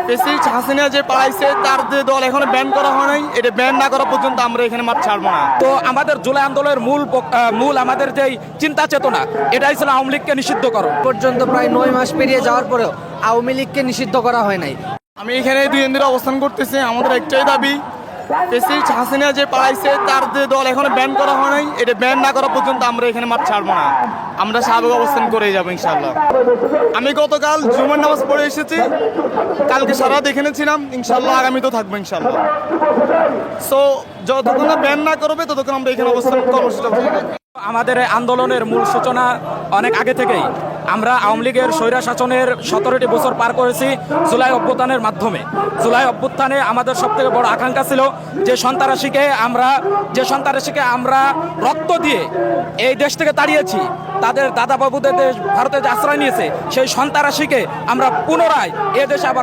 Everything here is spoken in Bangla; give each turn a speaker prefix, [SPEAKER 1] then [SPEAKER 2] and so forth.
[SPEAKER 1] প্রেসিডেন্ট হাসিনা যে পালাইছে তার যে দল এখনো ব্যান করা হয় নাই, এটা ব্যান না করা পর্যন্ত আমরা এখানে মাঠ ছাড়বো না।
[SPEAKER 2] তো আমাদের জুলাই আন্দোলনের মূল আমাদের যেই চিন্তা চেতনা, এটাই ছিল আওয়ামী লীগকে নিষিদ্ধ করো।
[SPEAKER 3] পর্যন্ত প্রায় 9 মাস পেরিয়ে যাওয়ার পরেও আওয়ামী লীগকে নিষিদ্ধ করা হয় নাই।
[SPEAKER 1] আমি এখানে 2 দিন ধরে অবস্থান করতেছি। আমাদের একটাই দাবি, প্রেসিডেন্ট হাসিনা যে পালাইছে তার যে দল এখনো ব্যান করা হয় নাই, এটা ব্যান না করা পর্যন্ত আমরা এখানে মাঠ ছাড়বো না। আমরা স্বাভাবিক অবস্থান করে যাবো ইনশাল্লাহ। আমি গতকাল জুমার নামাজ পড়ে এসেছি, কালকে সারা দেখে নিয়েছিলাম, ইনশাল্লাহ আগামীতেও থাকবো ইনশাল্লাহ। সো যতক্ষণ না ব্যান না করবে ততক্ষণ আমরা এখানে অবস্থান কর্মসূচি।
[SPEAKER 2] আমাদের এই আন্দোলনের মূল সূচনা অনেক আগে থেকেই। আমরা আওয়ামী লীগের স্বৈরা শাসনের 17টি বছর পার করেছি জুলাই অভ্যুত্থানের মাধ্যমে। জুলাই অভ্যুত্থানে আমাদের সবথেকে বড় আকাঙ্ক্ষা ছিল যে সন্ত্রাসীকে আমরা রক্ত দিয়ে এই দেশ থেকে তাড়িয়েছি, তাদের দাদা বাবুদের দেশ ভারতে যে আশ্রয় নিয়েছে, সেই সন্ত্রাসীকে আমরা পুনরায় এ দেশে আবার